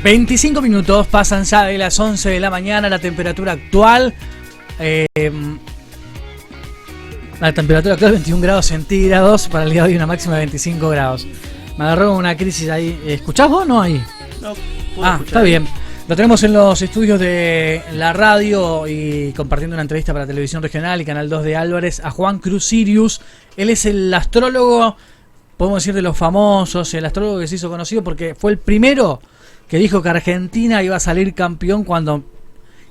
25 minutos pasan ya de las 11 de la mañana, la temperatura actual. La temperatura actual 21 grados centígrados, para el día de hoy una máxima de 25 grados. Me agarró una crisis ahí. ¿Escuchás vos o no ahí? No, está bien. Lo tenemos en los estudios de la radio y compartiendo una entrevista para Televisión Regional y Canal 2 de Álvarez a Juan Cruz Sirius. Él es el astrólogo, podemos decir de los famosos, el astrólogo que se hizo conocido porque fue el primero que dijo que Argentina iba a salir campeón cuando...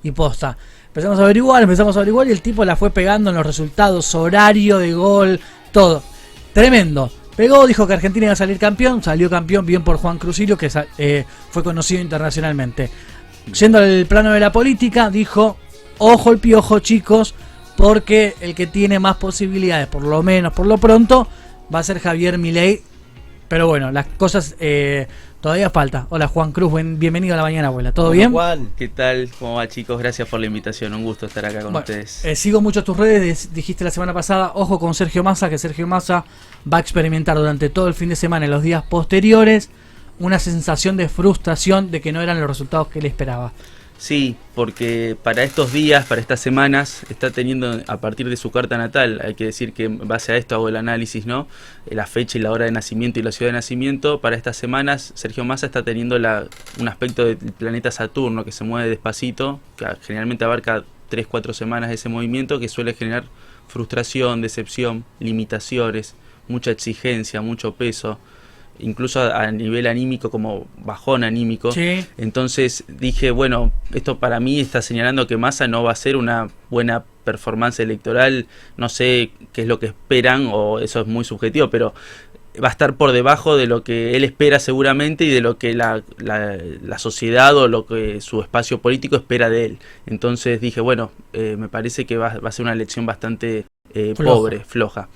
Y posta. Empezamos a averiguar y el tipo la fue pegando en los resultados, horario de gol, todo. Tremendo. Pegó, dijo que Argentina iba a salir campeón, salió campeón, bien por Juan Cruz Sirius, que fue conocido internacionalmente. Yendo al plano de la política, dijo, ojo el piojo chicos, porque el que tiene más posibilidades, por lo menos por lo pronto, va a ser Javier Milei. Pero bueno, las cosas todavía falta. Hola Juan Cruz, bienvenido a La Mañana Abuela. ¿Todo bien? Juan, ¿qué tal? ¿Cómo va, chicos? Gracias por la invitación, un gusto estar acá con ustedes. Sigo mucho tus redes, dijiste la semana pasada, ojo con Sergio Massa, que Sergio Massa va a experimentar durante todo el fin de semana y los días posteriores una sensación de frustración de que no eran los resultados que él esperaba. Sí, porque para estos días, para estas semanas, está teniendo a partir de su carta natal, hay que decir que en base a esto hago el análisis, ¿no? La fecha y la hora de nacimiento y la ciudad de nacimiento, para estas semanas Sergio Massa está teniendo un aspecto del planeta Saturno que se mueve despacito, que generalmente abarca 3-4 semanas ese movimiento, que suele generar frustración, decepción, limitaciones, mucha exigencia, mucho peso, incluso a nivel anímico, como bajón anímico. Sí. Entonces dije, bueno, esto para mí está señalando que Massa no va a ser una buena performance electoral. No sé qué es lo que esperan, o eso es muy subjetivo, pero va a estar por debajo de lo que él espera seguramente y de lo que la sociedad o lo que su espacio político espera de él. Entonces dije, bueno, me parece que va a ser una elección bastante pobre, floja.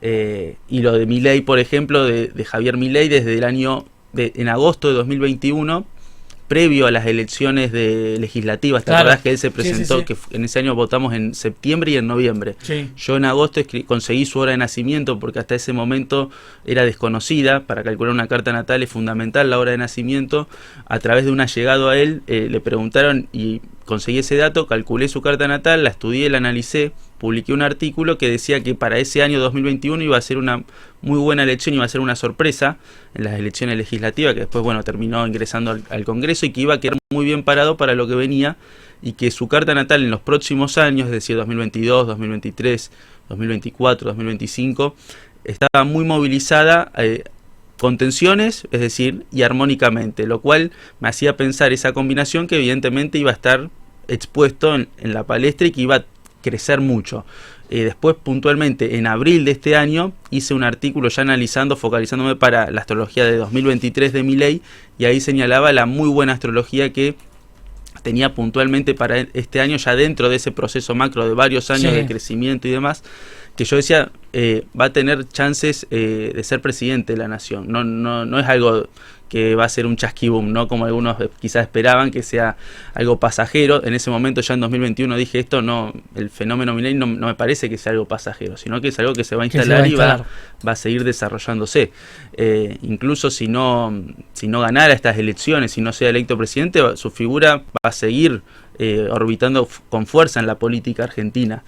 Y lo de Milei, por ejemplo, de Javier Milei, desde el en agosto de 2021, previo a las elecciones legislativas, ¿te acordás que él se presentó? Sí. Que en ese año votamos en septiembre y en noviembre. Sí. Yo en agosto conseguí su hora de nacimiento porque hasta ese momento era desconocida. Para calcular una carta natal es fundamental la hora de nacimiento. A través de un allegado a él le preguntaron y conseguí ese dato, calculé su carta natal, la estudié, la analicé, publiqué un artículo que decía que para ese año 2021 iba a ser una muy buena elección, iba a ser una sorpresa en las elecciones legislativas, que después, bueno, terminó ingresando al Congreso, y que iba a quedar muy bien parado para lo que venía, y que su carta natal en los próximos años, es decir, 2022, 2023, 2024, 2025, estaba muy movilizada con tensiones, es decir, y armónicamente, lo cual me hacía pensar esa combinación que evidentemente iba a estar expuesto en la palestra y que iba a crecer mucho. Después, puntualmente, en abril de este año, hice un artículo ya focalizándome para la astrología de 2023 de Milei, y ahí señalaba la muy buena astrología que tenía puntualmente para este año, ya dentro de ese proceso macro de varios años de crecimiento y demás, que yo decía, va a tener chances de ser presidente de la nación. No es algo que va a ser un chasquibum, ¿no? Como algunos quizás esperaban, que sea algo pasajero. En ese momento, ya en 2021, dije esto, no, el fenómeno Milei no me parece que sea algo pasajero, sino que es algo que se va a instalar y va a seguir desarrollándose. Incluso si no ganara estas elecciones, si no sea electo presidente, su figura va a seguir orbitando con fuerza en la política argentina.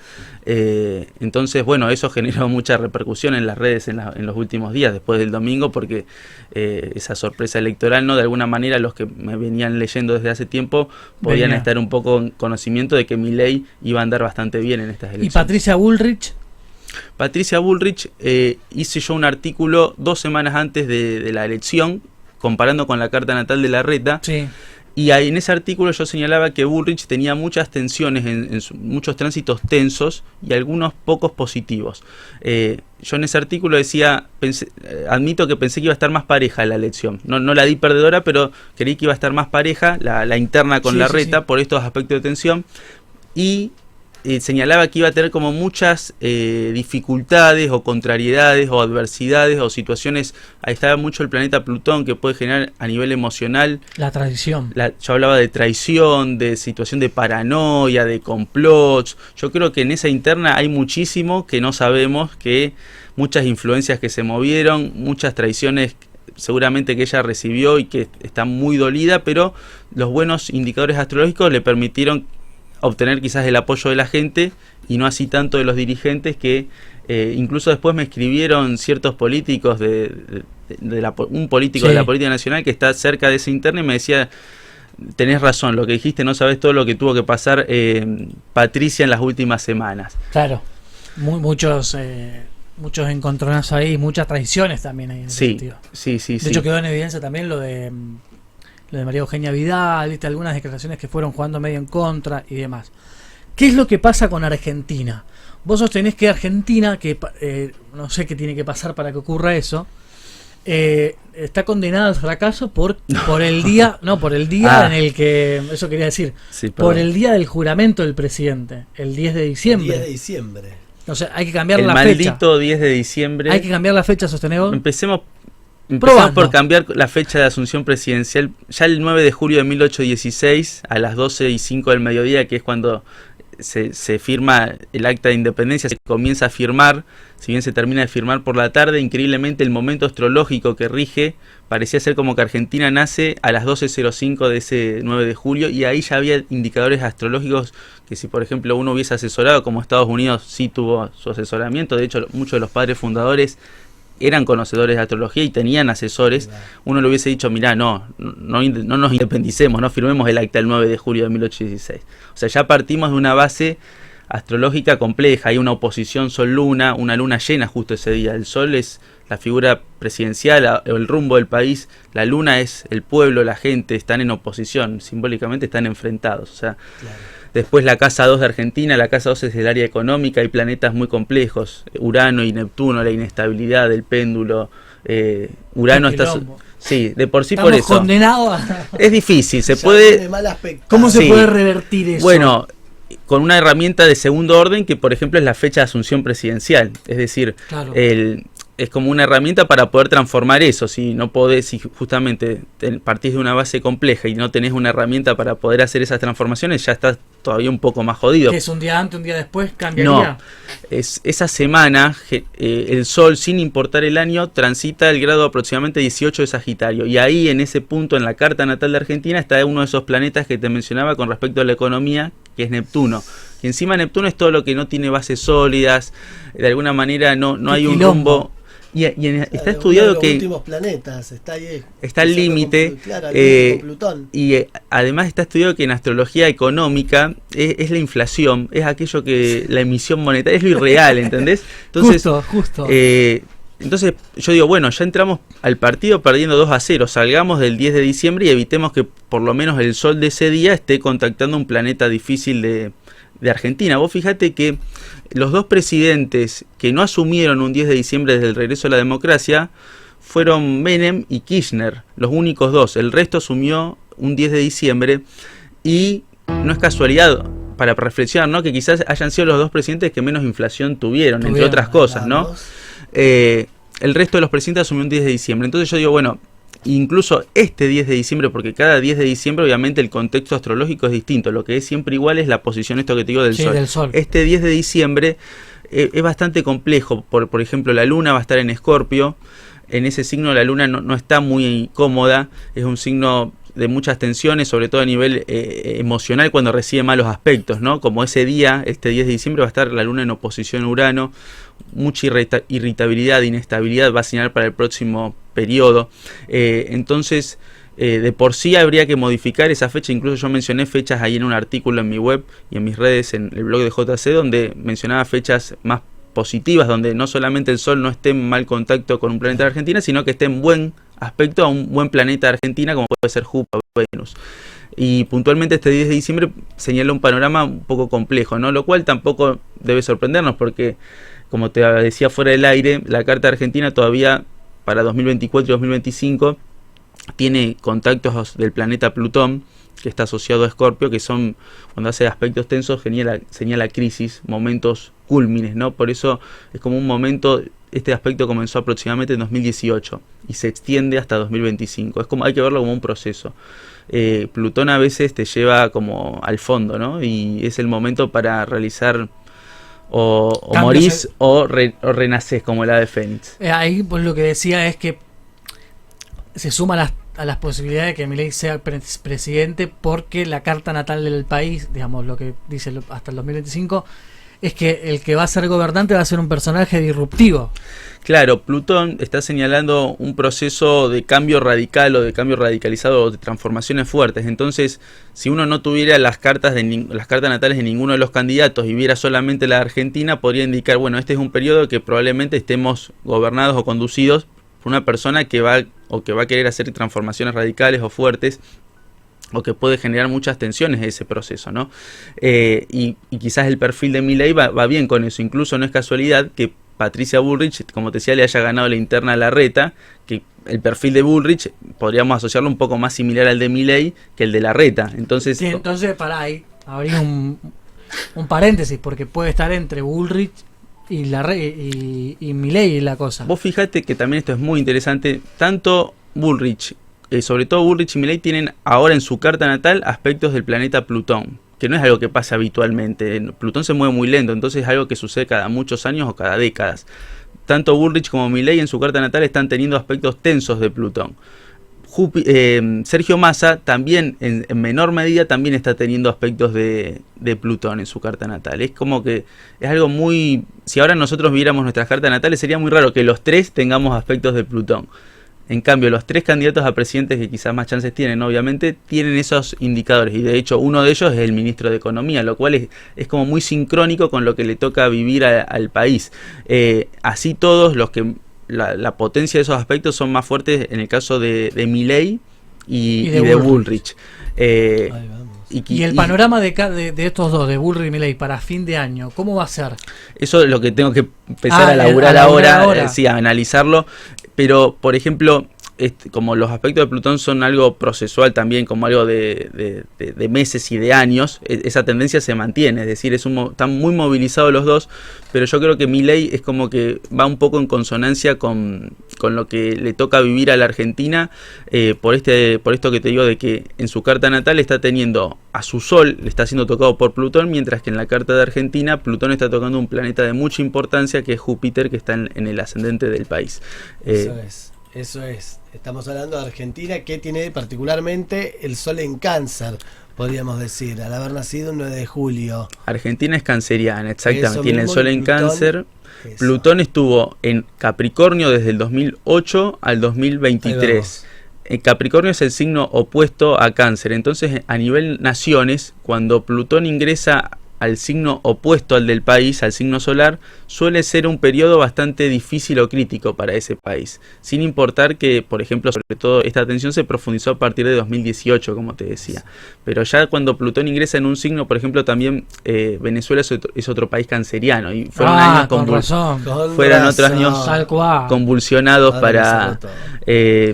Entonces, bueno, eso generó mucha repercusión en las redes en los últimos días, después del domingo, porque esa sorpresa electoral, ¿no? De alguna manera, los que me venían leyendo desde hace tiempo podían estar un poco en conocimiento de que Milei iba a andar bastante bien en estas elecciones. ¿Y Patricia Bullrich? Patricia Bullrich, hice yo un artículo 2 semanas antes de la elección, comparando con la carta natal de Larreta. Sí. Y ahí en ese artículo yo señalaba que Bullrich tenía muchas tensiones, muchos tránsitos tensos y algunos pocos positivos. Yo en ese artículo decía, admito que pensé que iba a estar más pareja la elección. No la di perdedora, pero creí que iba a estar más pareja la interna con Larreta por estos aspectos de tensión. Y señalaba que iba a tener como muchas dificultades o contrariedades o adversidades o situaciones. Ahí estaba mucho el planeta Plutón, que puede generar a nivel emocional la traición. Yo hablaba de traición, de situación de paranoia, de complots. Yo creo que en esa interna hay muchísimo que no sabemos, que muchas influencias que se movieron, muchas traiciones seguramente que ella recibió y que está muy dolida, pero los buenos indicadores astrológicos le permitieron obtener quizás el apoyo de la gente y no así tanto de los dirigentes que incluso después me escribieron ciertos políticos un político de la política nacional que está cerca de esa interna y me decía: tenés razón, lo que dijiste, no sabés todo lo que tuvo que pasar Patricia en las últimas semanas. Claro, muchos encontronazos ahí, muchas traiciones también ahí en ese sentido. Sí. De hecho quedó en evidencia también lo de María Eugenia Vidal, ¿viste? Algunas declaraciones que fueron jugando medio en contra y demás. ¿Qué es lo que pasa con Argentina? Vos sostenés que Argentina, que no sé qué tiene que pasar para que ocurra eso, está condenada al fracaso por el día en el que, eso quería decir, por el día del juramento del presidente, el 10 de diciembre. El 10 de diciembre. O sea, hay que cambiar la fecha. El fecha. maldito 10 de diciembre. Hay que cambiar la fecha, sostenés vos. Empecemos por cambiar la fecha de asunción presidencial. Ya el 9 de julio de 1816, a las 12:05 del mediodía, que es cuando se firma el acta de independencia, se comienza a firmar, si bien se termina de firmar por la tarde, increíblemente el momento astrológico que rige parecía ser como que Argentina nace a las 12:05 de ese 9 de julio, y ahí ya había indicadores astrológicos que si por ejemplo uno hubiese asesorado, como Estados Unidos sí tuvo su asesoramiento, de hecho muchos de los padres fundadores eran conocedores de astrología y tenían asesores, uno le hubiese dicho: mirá, no nos independicemos, no firmemos el acta el 9 de julio de 1816. O sea, ya partimos de una base astrológica compleja, hay una oposición Sol-Luna, una luna llena justo ese día. El Sol es la figura presidencial, el rumbo del país, la luna es el pueblo, la gente, están en oposición, simbólicamente están enfrentados. O sea, después la casa 2 de Argentina, la casa 2 es el área económica, hay planetas muy complejos, Urano y Neptuno, la inestabilidad del péndulo, Urano está... Sí, de por sí. Estamos por eso. Condenados Es difícil, se puede... ¿Cómo se puede revertir eso? Bueno, con una herramienta de segundo orden que por ejemplo es la fecha de asunción presidencial, es decir, claro, es como una herramienta para poder transformar eso. Si no podés, si justamente partís de una base compleja y no tenés una herramienta para poder hacer esas transformaciones, ya estás todavía un poco más jodido. ¿Que es un día antes, un día después? ¿Cambiaría? No, esa semana el Sol, sin importar el año, transita el grado aproximadamente 18 de Sagitario, y ahí en ese punto en la carta natal de Argentina está uno de esos planetas que te mencionaba con respecto a la economía, que es Neptuno. Y encima Neptuno es todo lo que no tiene bases sólidas, de alguna manera no hay un rumbo. Está estudiado que últimos planetas, está al límite, y además está estudiado que en astrología económica es la inflación, es aquello que la emisión monetaria, es lo irreal, ¿entendés? Entonces, justo. Entonces yo digo, bueno, ya entramos al partido perdiendo 2-0, salgamos del 10 de diciembre y evitemos que por lo menos el Sol de ese día esté contactando un planeta difícil de Argentina. Vos fíjate que los dos presidentes que no asumieron un 10 de diciembre desde el regreso a la democracia fueron Menem y Kirchner, los únicos dos. El resto asumió un 10 de diciembre y no es casualidad, para reflexionar, ¿no?, que quizás hayan sido los dos presidentes que menos inflación tuvieron, entre otras cosas, ¿no? El resto de los presidentes asumió un 10 de diciembre. Entonces yo digo, bueno, incluso este 10 de diciembre, porque cada 10 de diciembre obviamente el contexto astrológico es distinto, lo que es siempre igual es la posición, esto que te digo, del Sol. Este 10 de diciembre es bastante complejo, por ejemplo la luna va a estar en Escorpio, en ese signo la luna no está muy cómoda, es un signo de muchas tensiones, sobre todo a nivel emocional cuando recibe malos aspectos, ¿no? Como ese día, este 10 de diciembre va a estar la luna en oposición a Urano, mucha irritabilidad, inestabilidad va a señalar para el próximo periodo. Entonces, de por sí habría que modificar esa fecha. Incluso yo mencioné fechas ahí en un artículo en mi web y en mis redes, en el blog de JC, donde mencionaba fechas más positivas, donde no solamente el Sol no esté en mal contacto con un planeta de Argentina, sino que esté en buen aspecto a un buen planeta de Argentina, como puede ser Júpiter o Venus. Y puntualmente este 10 de diciembre señala un panorama un poco complejo, ¿no? Lo cual tampoco debe sorprendernos, porque como te decía fuera del aire, la carta de Argentina todavía para 2024 y 2025 tiene contactos del planeta Plutón, que está asociado a Escorpio, que son, cuando hace aspectos tensos, señala crisis, momentos cúlmines, ¿no? Por eso es como un momento, este aspecto comenzó aproximadamente en 2018 y se extiende hasta 2025. Es como, hay que verlo como un proceso. Plutón a veces te lleva como al fondo, ¿no? Y es el momento para realizar o morís o renacés, como el ave fénix. Ahí pues lo que decía es que se suma a las posibilidades de que Milei sea presidente, porque la carta natal del país, digamos, lo que dice hasta el 2025, es que el que va a ser gobernante va a ser un personaje disruptivo. Claro, Plutón está señalando un proceso de cambio radical o de cambio radicalizado o de transformaciones fuertes. Entonces, si uno no tuviera las cartas natales de ninguno de los candidatos y viera solamente la de Argentina, podría indicar, bueno, este es un periodo que probablemente estemos gobernados o conducidos por una persona que va a querer hacer transformaciones radicales o fuertes, o que puede generar muchas tensiones ese proceso, ¿no? Y quizás el perfil de Milei va bien con eso. Incluso no es casualidad que Patricia Bullrich, como te decía, le haya ganado la interna a Larreta, que el perfil de Bullrich podríamos asociarlo un poco más similar al de Milei que el de Larreta. Entonces, sí, entonces pará, ahí habría un paréntesis, porque puede estar entre Bullrich y Milei la cosa. Vos fíjate que también esto es muy interesante. Tanto Bullrich, sobre todo Bullrich y Milei, tienen ahora en su carta natal aspectos del planeta Plutón, que no es algo que pasa habitualmente. Plutón se mueve muy lento, entonces es algo que sucede cada muchos años o cada décadas. Tanto Bullrich como Milei en su carta natal están teniendo aspectos tensos de Plutón. Sergio Massa también, en menor medida, también está teniendo aspectos de Plutón en su carta natal. Es como que es algo muy... Si ahora nosotros viéramos nuestras cartas natales, sería muy raro que los tres tengamos aspectos de Plutón. En cambio, los tres candidatos a presidentes que quizás más chances tienen, obviamente, tienen esos indicadores. Y de hecho, uno de ellos es el ministro de Economía, lo cual es como muy sincrónico con lo que le toca vivir al país. Así todos los que... La potencia de esos aspectos son más fuertes en el caso de Milei y de Bullrich. Y el panorama de estos dos, de Bullrich y Milei, para fin de año, ¿cómo va a ser? Eso es lo que tengo que empezar a laburar ahora. Sí, a analizarlo. Pero, por ejemplo, como los aspectos de Plutón son algo procesual también, como algo de meses y de años, esa tendencia se mantiene. Es decir, están muy movilizados los dos, pero yo creo que Milei es como que va un poco en consonancia con lo que le toca vivir a la Argentina, por esto que te digo de que en su carta natal está teniendo a su Sol, le está siendo tocado por Plutón, mientras que en la carta de Argentina Plutón está tocando un planeta de mucha importancia, que es Júpiter, que está en el ascendente del país. Eso es. Estamos hablando de Argentina, que tiene particularmente el Sol en Cáncer, podríamos decir, al haber nacido el 9 de julio. Argentina es canceriana, exactamente. Eso tiene mismo, el Sol en Cáncer. Eso. Plutón estuvo en Capricornio desde el 2008 al 2023. Capricornio es el signo opuesto a Cáncer. Entonces, a nivel naciones, cuando Plutón ingresa al signo opuesto al del país, al signo solar, suele ser un periodo bastante difícil o crítico para ese país, sin importar que, por ejemplo, sobre todo esta tensión se profundizó a partir de 2018, como te decía. Pero ya cuando Plutón ingresa en un signo, por ejemplo, también Venezuela es otro país canceriano, y fueron años otros años convulsionados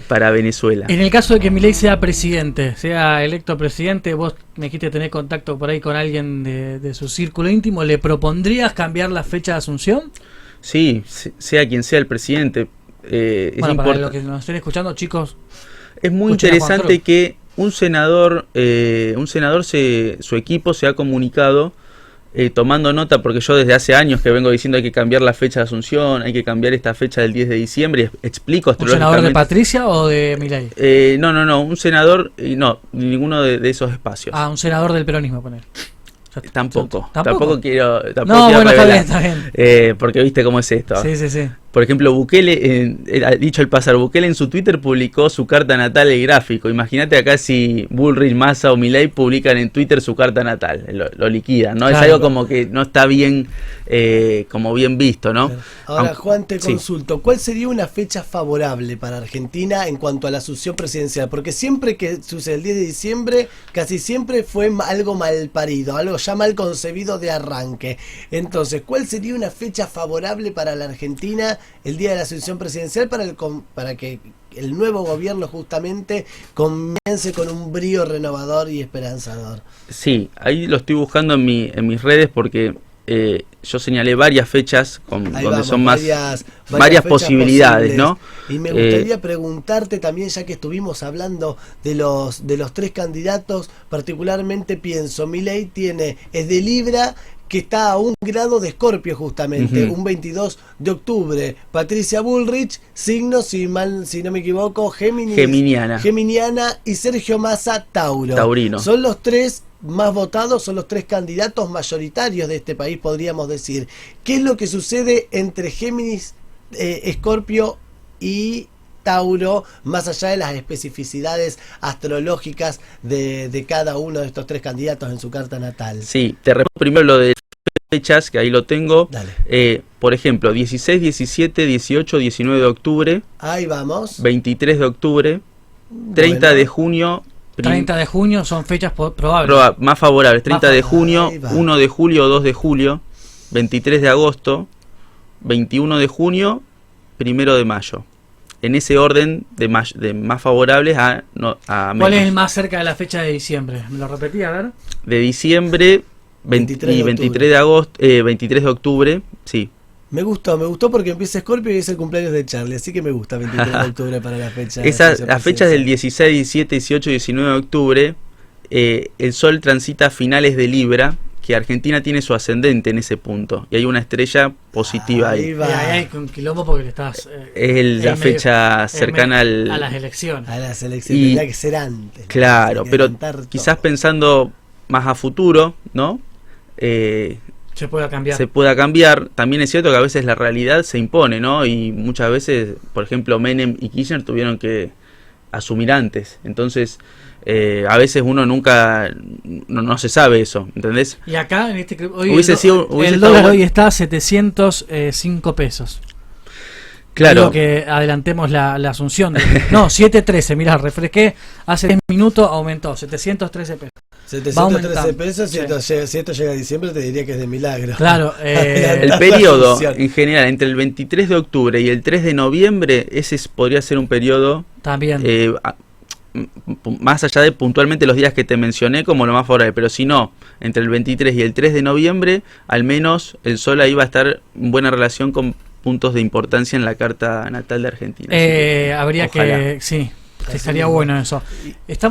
para Venezuela. En el caso de que Milei sea presidente, sea electo presidente, vos me dijiste tener contacto por ahí con alguien de su círculo íntimo, ¿le propondrías cambiar la fecha de Asunción? Sí, sea quien sea el presidente. Bueno, para los que nos estén escuchando, chicos, es muy interesante que un senador, su equipo se ha comunicado tomando nota, porque yo desde hace años que vengo diciendo hay que cambiar la fecha de Asunción, hay que cambiar esta fecha del 10 de diciembre, y explico astrológicamente. ¿Un senador de Patricia o de Milei? No, un senador, ninguno de esos espacios. Un senador del peronismo, poner. Tampoco quiero revelar, está bien. porque viste cómo es esto. Sí. Por ejemplo, Bukele, dicho el pasar, Bukele en su Twitter publicó su carta natal, el gráfico. Imagínate acá si Bullrich, Massa o Milei publican en Twitter su carta natal, lo liquidan, ¿no? Claro. Es algo como que no está bien, como bien visto, ¿no? Ahora, Juan, te consulto, ¿cuál sería una fecha favorable para Argentina en cuanto a la asunción presidencial? Porque siempre que sucede el 10 de diciembre, casi siempre fue algo mal parido, algo ya mal concebido de arranque. Entonces, ¿cuál sería una fecha favorable para la Argentina el día de la asunción presidencial para que el nuevo gobierno justamente comience con un brío renovador y esperanzador? Sí, ahí lo estoy buscando en mis redes, porque yo señalé varias fechas donde son varias posibilidades, posibles, ¿no? Y me gustaría preguntarte también, ya que estuvimos hablando de los tres candidatos, particularmente pienso, Milei es de Libra, que está a un grado de Escorpio justamente, Ujú. un 22 de octubre. Patricia Bullrich, signo, si no me equivoco, Geminiana. Geminiana, y Sergio Massa, Tauro. Taurino. Son los tres más votados, son los tres candidatos mayoritarios de este país, podríamos decir. ¿Qué es lo que sucede entre Géminis, Escorpio y Tauro, más allá de las especificidades astrológicas de cada uno de estos tres candidatos en su carta natal? Sí, te respondo primero lo de fechas, que ahí lo tengo. Dale. Por ejemplo, 16, 17, 18, 19 de octubre, Ahí vamos. 23 de octubre, 30 Bueno. de junio, 30 de junio son fechas probables. más favorables, 30 de junio, Ahí va. 1 de julio o 2 de julio, 23 de agosto, 21 de junio, 1 de mayo. En ese orden de más favorables a menos. ¿Cuál es el más cerca de la fecha de diciembre? ¿Me lo repetí? A ver. De diciembre 23 de y 23 de agosto, 23 de octubre, sí. Me gustó porque empieza Escorpio y es el cumpleaños de Charlie, así que me gusta 23 de octubre para la fecha. Las fechas del 16, 17, 18 y 19 de octubre, el Sol transita a finales de Libra, que Argentina tiene su ascendente en ese punto, y hay una estrella positiva Ahí ahí. va. Y ahí hay un quilombo porque le estás... Es la fecha cercana a al... las elecciones. A la selección Y- tendría que ser antes. Claro, Hay que pero adelantar quizás todo. pensando más a futuro, ¿no? Se puede cambiar. Se pueda cambiar. También es cierto que a veces la realidad se impone, ¿no? Y muchas veces, por ejemplo, Menem y Kirchner tuvieron que asumir antes. Entonces, a veces uno nunca, no se sabe eso, ¿entendés? Y acá, en este hoy Hubiese el, sido- hubiese el estado dólar bueno. hoy está a 705 pesos. Claro, Digo que adelantemos la asunción. No, 713, mirá, refresqué. Hace 10 minutos aumentó, 713 pesos. 713 aumentando. pesos, Sí. si esto llega a diciembre te diría que es de milagro. Claro, el la periodo asunción. en general entre el 23 de octubre y el 3 de noviembre, podría ser un periodo también. más allá de puntualmente los días que te mencioné como lo más favorable, pero si no, entre el 23 y el 3 de noviembre, al menos el Sol ahí va a estar en buena relación con puntos de importancia en la carta natal de Argentina. Así que, Habría ojalá. que... Sí, Así estaría mismo. bueno eso.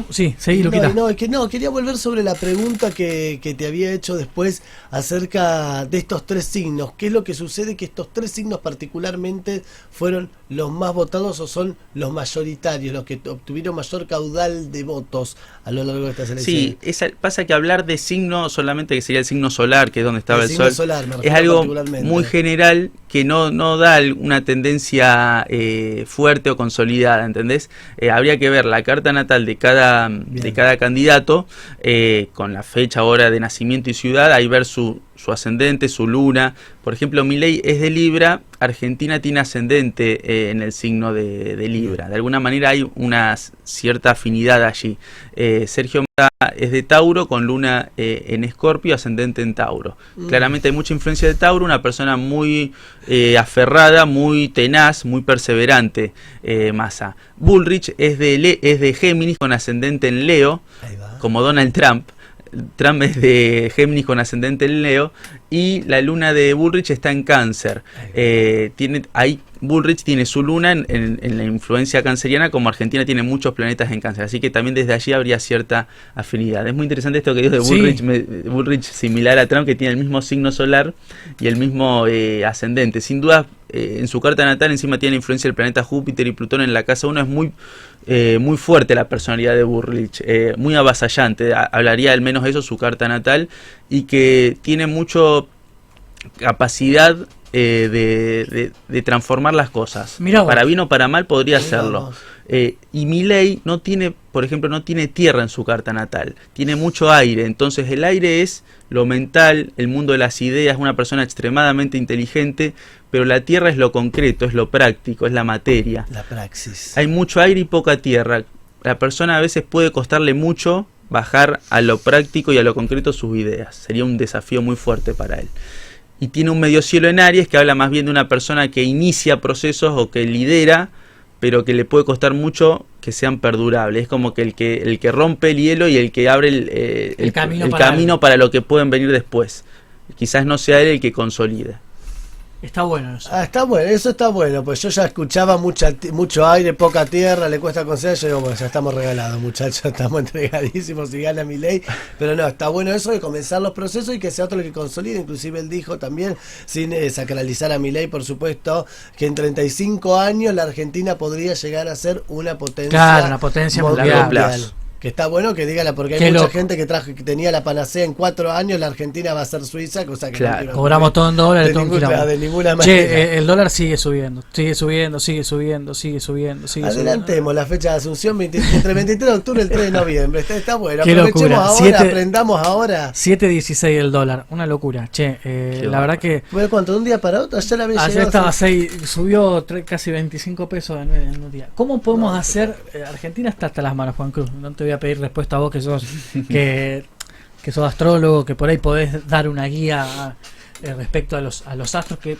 Sí, seguí, No, Luquita. no, es que no, quería volver sobre la pregunta que te había hecho después acerca de estos tres signos. ¿Qué es lo que sucede? Que estos tres signos particularmente fueron los más votados o son los mayoritarios, los que obtuvieron mayor caudal de votos a lo largo de estas elecciones. Sí, pasa que hablar de signo solamente que sería el signo solar, que es donde estaba el signo Sol, solar, me es refiero algo particularmente. muy general que no da una tendencia fuerte o consolidada, ¿entendés? Habría que ver la carta natal de cada candidato con la fecha, hora de nacimiento y ciudad, ahí ver su ascendente, su luna. Por ejemplo, Milei es de Libra, Argentina tiene ascendente en el signo de Libra. De alguna manera hay una cierta afinidad allí. Sergio Massa es de Tauro, con luna en Escorpio, ascendente en Tauro. Claramente hay mucha influencia de Tauro, una persona muy aferrada, muy tenaz, muy perseverante, Massa. Bullrich es de Géminis, con ascendente en Leo, Ahí va. como Donald Trump. Trump es de Géminis con ascendente en Leo, y la luna de Bullrich está en Cáncer. Bullrich tiene su luna en la influencia canceriana, como Argentina tiene muchos planetas en Cáncer, así que también desde allí habría cierta afinidad. Es muy interesante esto que digo de Bullrich, Sí. Bullrich similar a Trump, que tiene el mismo signo solar y el mismo ascendente. Sin duda, en su carta natal encima tiene influencia del planeta Júpiter y Plutón en la casa 1, es muy fuerte la personalidad de Bullrich, muy avasallante. Hablaría al menos eso su carta natal, y que tiene mucho capacidad de transformar las cosas. Mirá vos. Para bien o para mal podría Mirá hacerlo. vos. Y Milei no tiene, por ejemplo, no tiene tierra en su carta natal, tiene mucho aire. Entonces el aire es lo mental, el mundo de las ideas, una persona extremadamente inteligente, pero la tierra es lo concreto, es lo práctico, es la materia. La praxis. Hay mucho aire y poca tierra. La persona a veces puede costarle mucho bajar a lo práctico y a lo concreto sus ideas. Sería un desafío muy fuerte para él. Y tiene un medio cielo en Aries, que habla más bien de una persona que inicia procesos o que lidera, pero que le puede costar mucho que sean perdurables. Es como que el que rompe el hielo y el que abre el camino para lo que pueden venir después. Quizás no sea él el que consolida. Está bueno eso. Está bueno, eso está bueno, pues yo ya escuchaba mucho aire, poca tierra, le cuesta conseguir, yo digo, bueno, ya estamos regalados, muchachos, estamos entregadísimos si gana Milei, pero no, está bueno eso de comenzar los procesos y que sea otro el que consolide, inclusive él dijo también, sin sacralizar a Milei, por supuesto, que en 35 años la Argentina podría llegar a ser una potencia mundial. Que está bueno que dígala, porque hay mucha gente que tenía la panacea en 4 años, la Argentina va a ser Suiza, cosa que no cobramos todo en dólares, de ninguna manera. El dólar sigue subiendo. Adelantemos la fecha de Asunción entre 23 de octubre y el 3 de noviembre. Está bueno. Qué aprovechemos locura. Ahora, aprendamos ahora. 7.16 el dólar, una locura. La verdad que... ¿Bueno, cuánto? ¿De un día para otro? Ayer estaba 6, subió casi 25 pesos en un día. ¿Cómo podemos hacer? Argentina está hasta las manos, Juan Cruz. No te voy a pedir respuesta a vos que sos sos astrólogo, que por ahí podés dar una guía respecto a los astros, que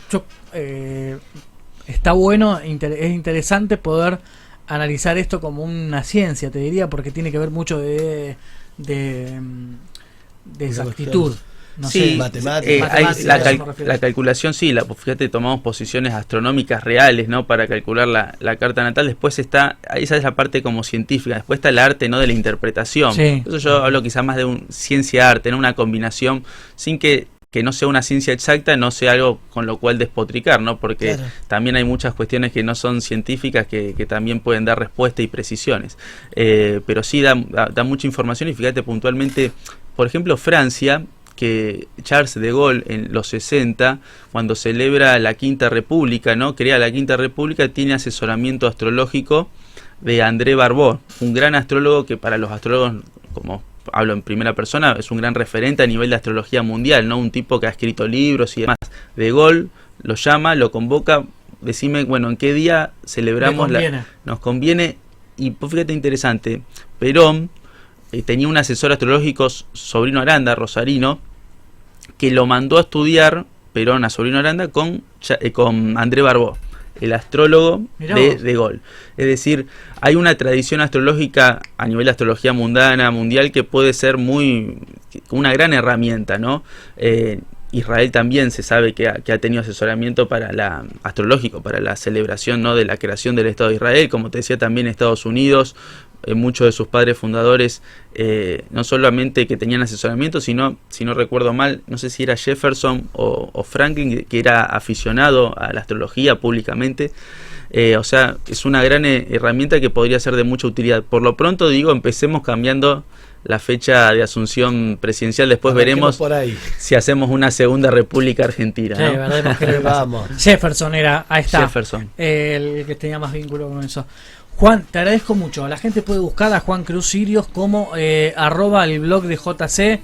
está bueno, es interesante poder analizar esto como una ciencia, te diría, porque tiene que ver mucho de exactitud. No sí, sé, matemáticas, la calculación, sí, fíjate, tomamos posiciones astronómicas reales, ¿no? Para calcular la carta natal. Después esa es la parte como científica. Después está el arte, ¿no? De la interpretación. Sí. Eso yo hablo quizás más de ciencia-arte, ¿no? Una combinación, sin que no sea una ciencia exacta, no sea algo con lo cual despotricar, ¿no? Porque también hay muchas cuestiones que no son científicas que también pueden dar respuesta y precisiones. Pero sí da mucha información y fíjate puntualmente, por ejemplo, Francia, que Charles de Gaulle en los 60, cuando celebra la Quinta República, ¿no? Crea la Quinta República, tiene asesoramiento astrológico de André Barbeau, un gran astrólogo que para los astrólogos, como hablo en primera persona, es un gran referente a nivel de astrología mundial, ¿no? Un tipo que ha escrito libros y demás. De Gaulle lo llama, lo convoca, decime, bueno, ¿en qué día celebramos nos conviene? Y pues, fíjate interesante, Perón tenía un asesor astrológico, Sobrino Aranda, rosarino, que lo mandó a estudiar, Perón a Sobrino Aranda, con André Barbeau, el astrólogo de Gaulle. Es decir, hay una tradición astrológica a nivel de astrología mundana, mundial, que puede ser una gran herramienta, ¿no? Israel también se sabe que ha tenido asesoramiento astrológico para la celebración, ¿no? De la creación del Estado de Israel, como te decía, también Estados Unidos. Muchos de sus padres fundadores no solamente que tenían asesoramiento, sino, si no recuerdo mal, no sé si era Jefferson o Franklin, que era aficionado a la astrología públicamente. O sea, es una gran herramienta que podría ser de mucha utilidad. Por lo pronto, digo, empecemos cambiando la fecha de asunción presidencial. Después veremos si hacemos una segunda república argentina, ¿no? Vamos. Jefferson era, ahí está, Jefferson, el que tenía más vínculo con eso. Juan, te agradezco mucho. La gente puede buscar a Juan Cruz Sirios como @ el blog de JC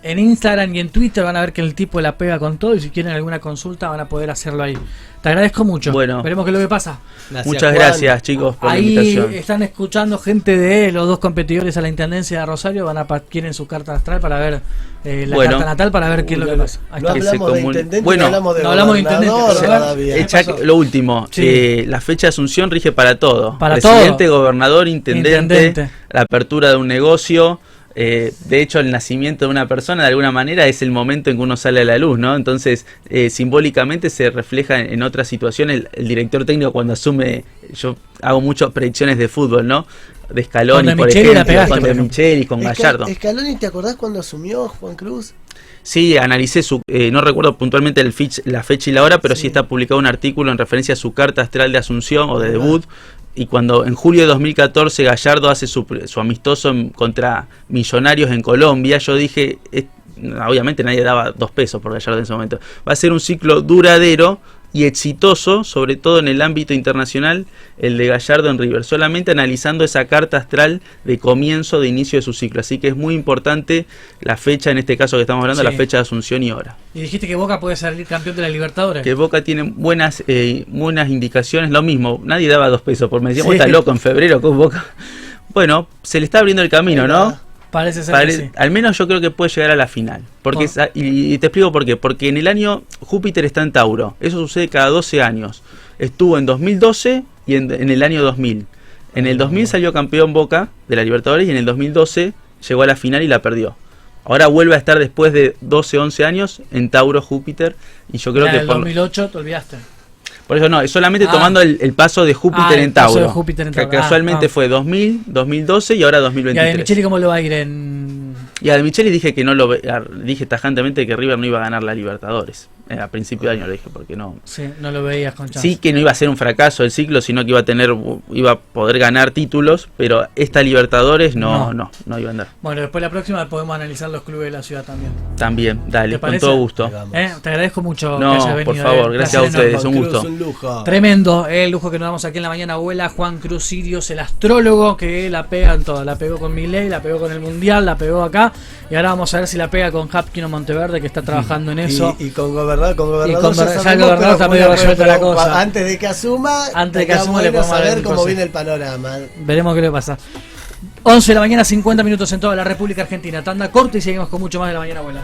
en Instagram y en Twitter. Van a ver que el tipo la pega con todo y si quieren alguna consulta van a poder hacerlo ahí. Te agradezco mucho. Bueno, veremos qué es lo que pasa. Muchas gracias, chicos, por la invitación. Ahí están escuchando gente de los dos competidores a la Intendencia de Rosario. Quieren su carta astral para ver carta natal, para ver qué es lo que pasa. No hablamos de intendente, bueno, no hablamos de intendente. Lo último, la fecha de asunción rige para todo. Para presidente, todo. Gobernador, intendente, la apertura de un negocio. De hecho, el nacimiento de una persona de alguna manera es el momento en que uno sale a la luz, ¿no? Entonces, simbólicamente se refleja en otras situaciones. El director técnico cuando asume, yo hago muchas predicciones de fútbol, ¿no? De Scaloni, por ejemplo, con De Micheli, con Gallardo. Scaloni, ¿te acordás cuando asumió Juan Cruz? Sí, analicé no recuerdo puntualmente la fecha y la hora, pero sí está publicado un artículo en referencia a su carta astral de asunción o de debut. Y cuando en julio de 2014 Gallardo hace su amistoso contra Millonarios en Colombia, yo dije, obviamente nadie daba 2 pesos por Gallardo en ese momento, va a ser un ciclo duradero y exitoso, sobre todo en el ámbito internacional, el de Gallardo en River, solamente analizando esa carta astral de comienzo, de inicio de su ciclo. Así que es muy importante la fecha, en este caso que estamos hablando, la fecha de asunción y hora. Y dijiste que Boca puede salir campeón de la Libertadores. Que Boca tiene buenas indicaciones, lo mismo, nadie daba 2 pesos, porque me decían, está loco en febrero con Boca. Bueno, se le está abriendo el camino, ¿no? Parece ser que sí. Al menos yo creo que puede llegar a la final. Y te explico por qué. Porque en el año Júpiter está en Tauro. Eso sucede cada 12 años. Estuvo en 2012 y en el año 2000. En el 2000 salió campeón Boca de la Libertadores y en el 2012 llegó a la final y la perdió. Ahora vuelve a estar después de 12, 11 años en Tauro Júpiter. Y yo creo En que el 2008 te olvidaste. por eso no, es solamente tomando el paso de Júpiter en paso Tauro. de Júpiter en Tauro. Que casualmente fue 2000, 2012 y ahora ¿Y a 2023. De Micheli cómo le va a ir en...? Y a De Micheli dije que no lo dije tajantemente que River no iba a ganar la Libertadores. A principio de año lo dije porque no. Sí, no lo veías con chance. Sí que no iba a ser un fracaso el ciclo, sino que iba a poder ganar títulos, pero esta Libertadores no iba a andar. Bueno, después la próxima podemos analizar los clubes de la ciudad también. También, dale, ¿Te con parece? todo gusto. Te agradezco mucho que No, hayas venido. por favor, gracias a ustedes, un gusto. Un lujo. Tremendo, el lujo que nos damos aquí en la mañana abuela. Juan Cruz Sirius, el astrólogo que la pega en todo. La pegó con Milei, la pegó con el Mundial, la pegó acá. Y ahora vamos a ver si la pega con Hapkino Monteverde, que está trabajando en eso. Y con gobernador, ya el gobernador está medio resuelta la cosa. Antes de que asuma, le podemos saber cómo cosas. viene el panorama. Veremos qué le pasa. 11 de la mañana, 50 minutos en toda la República Argentina. Tanda corta y seguimos con mucho más de la mañana abuela.